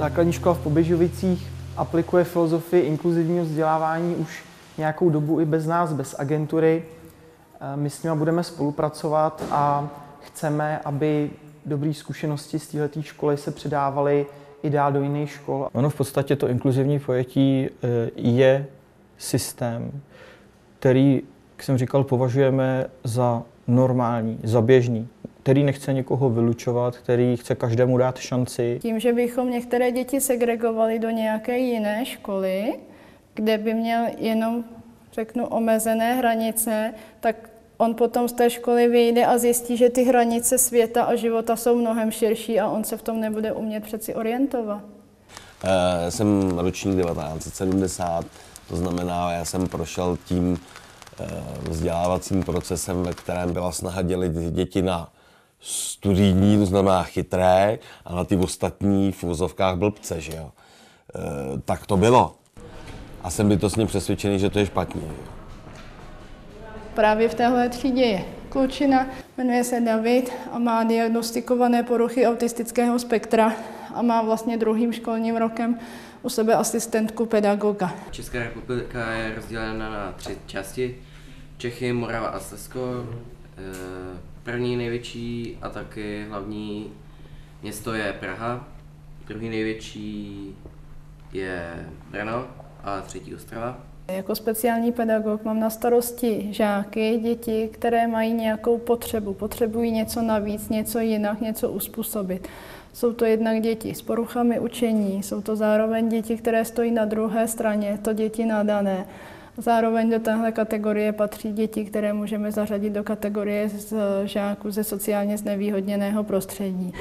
Základní škola v Poběžovicích aplikuje filozofii inkluzivního vzdělávání už nějakou dobu i bez nás, bez agentury. My s nimi budeme spolupracovat a chceme, aby dobré zkušenosti z této školy se předávaly i dál do jiných škol. Ono v podstatě to inkluzivní pojetí je systém, který, jak jsem říkal, považujeme za normální, za běžný, který nechce někoho vylučovat, který chce každému dát šanci. Tím, že bychom některé děti segregovali do nějaké jiné školy, kde by měl jenom, řeknu, omezené hranice, tak on potom z té školy vyjde a zjistí, že ty hranice světa a života jsou mnohem širší a on se v tom nebude umět přeci orientovat. Jsem ročník 1970, to znamená, já jsem prošel tím vzdělávacím procesem, ve kterém byla snaha dělit děti na studijní, to znamená chytré, a na ty ostatní v uvozovkách blbce, že jo. Tak to bylo. A jsem bytostně přesvědčený, že to je špatně. Právě v téhle třídě je klučina, jmenuje se David a má diagnostikované poruchy autistického spektra a má vlastně druhým školním rokem u sebe asistentku pedagoga. Česká republika je rozdělena na 3 části. Čechy, Morava a Slezsko. První největší a taky hlavní město je Praha. Druhý největší je Brno a třetí Ostrava. Jako speciální pedagog mám na starosti žáky, děti, které mají nějakou potřebu. Potřebují něco navíc, něco jinak, něco uspůsobit. Jsou to jednak děti s poruchami učení, jsou to zároveň děti, které stojí na druhé straně, to děti nadané. Zároveň do téhle kategorie patří děti, které můžeme zařadit do kategorie z žáků ze sociálně znevýhodněného prostředí.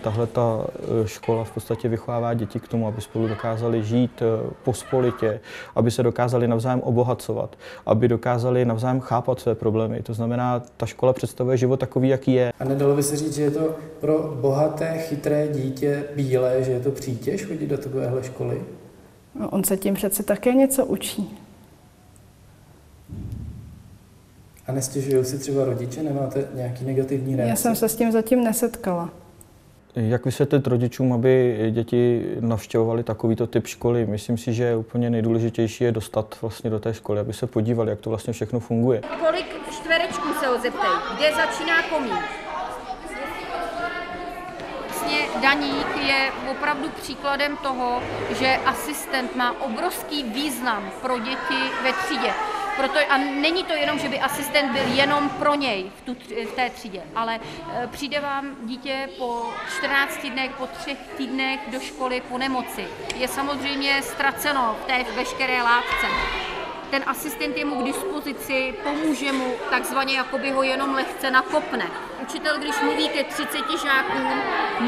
Tahle ta škola v podstatě vychovává děti k tomu, aby spolu dokázali žít pospolitě, aby se dokázali navzájem obohacovat, aby dokázali navzájem chápat své problémy. To znamená, ta škola představuje život takový, jaký je. A nedalo by se říct, že je to pro bohaté, chytré dítě bílé, že je to přítěž chodit do takovéhle školy? No, on se tím přece také něco učí. A nestěžují si třeba rodiče? Nemáte nějaký negativní reakce? Já jsem se s tím zatím nesetkala. Jak vysvětlit rodičům, aby děti navštěvovali takovýto typ školy? Myslím si, že úplně nejdůležitější je dostat vlastně do té školy, aby se podívali, jak to vlastně všechno funguje. Kolik čtverečků se ho zeptej, kde začíná komín? Daník je opravdu příkladem toho, že asistent má obrovský význam pro děti ve třídě. A není to jenom, že by asistent byl jenom pro něj v té třídě, ale přijde vám dítě po 14 dnech, po 3 týdnech do školy po nemoci. Je samozřejmě ztraceno v té veškeré látce. Ten asistent je mu k dispozici, pomůže mu, takzvaně jakoby ho jenom lehce nakopne. Učitel, když mluví ke 30 žákům,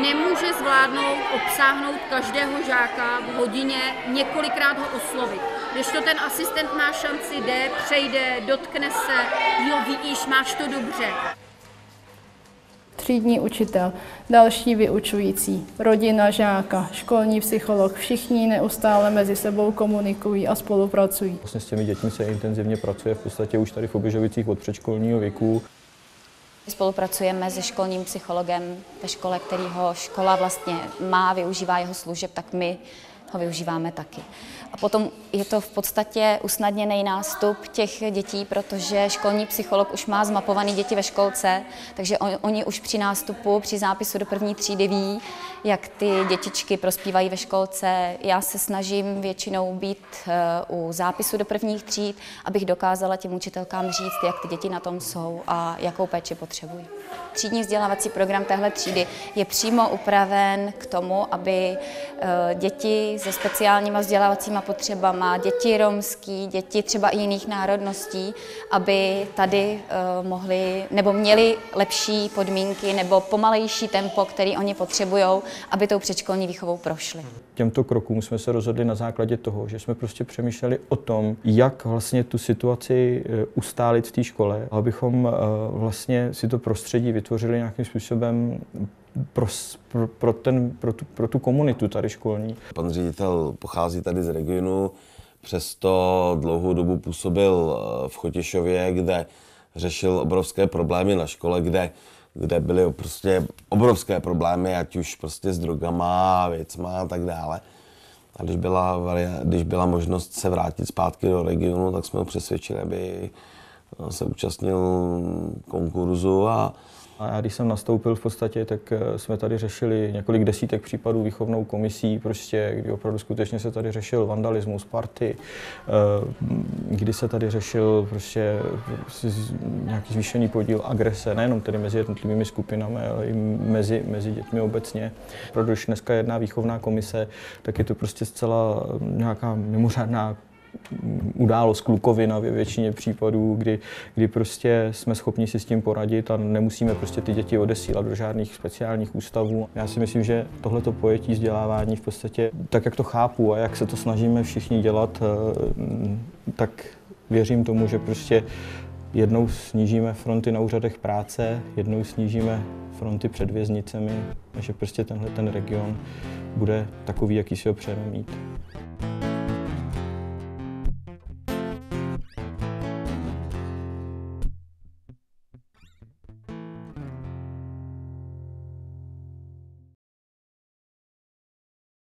nemůže zvládnout obsáhnout každého žáka v hodině, několikrát ho oslovit. Když to ten asistent má šanci, jde, přejde, dotkne se, jo, vidíš, máš to dobře. Třídní učitel, další vyučující, rodina žáka, školní psycholog, všichni neustále mezi sebou komunikují a spolupracují. Vlastně s těmi dětmi se intenzivně pracuje v podstatě už tady v Poběžovicích od předškolního věku. Spolupracujeme se školním psychologem ve škole, kterýho škola vlastně má, využívá jeho služeb, tak my ho využíváme taky. A potom je to v podstatě usnadněný nástup těch dětí, protože školní psycholog už má zmapované děti ve školce, takže oni už při nástupu, při zápisu do první třídy ví, jak ty dětičky prospívají ve školce. Já se snažím většinou být u zápisu do prvních tříd, abych dokázala těm učitelkám říct, jak ty děti na tom jsou a jakou péči potřebují. Třídní vzdělávací program téhle třídy je přímo upraven k tomu, aby děti se speciálníma vzdělávacíma potřebama, děti romský, děti třeba i jiných národností, aby tady mohli nebo měli lepší podmínky nebo pomalejší tempo, který oni potřebují, aby tou předškolní výchovou prošli. Těmto krokům jsme se rozhodli na základě toho, že jsme prostě přemýšleli o tom, jak vlastně tu situaci ustálit v té škole, abychom vlastně si to prostředí vytvořili nějakým způsobem pro tu komunitu tady školní. Pan ředitel pochází tady z regionu, přesto dlouhou dobu působil v Chotěšově, kde řešil obrovské problémy na škole, kde kde byly prostě obrovské problémy, ať už prostě s drogama, věcma a tak dále. A když byla možnost se vrátit zpátky do regionu, tak jsme ho přesvědčili, aby se účastnil konkurzu. A já když jsem nastoupil v podstatě, tak jsme tady řešili několik desítek případů výchovnou komisí, prostě, kdy opravdu skutečně se tady řešil vandalismus, party, kdy se tady řešil prostě nějaký zvýšený podíl agrese, nejenom tedy mezi jednotlivými skupinami, ale i mezi dětmi obecně. Opravdu, když dneska je jedna výchovná komise, tak je to prostě zcela nějaká mimořádná událost, klukovina ve většině případů, kdy prostě jsme schopni si s tím poradit a nemusíme prostě ty děti odesílat do žádných speciálních ústavů. Já si myslím, že tohleto pojetí vzdělávání v podstatě, tak jak to chápu a jak se to snažíme všichni dělat, tak věřím tomu, že prostě jednou snížíme fronty na úřadech práce, jednou snížíme fronty před věznicemi a že prostě ten region bude takový, jaký si ho přejeme mít.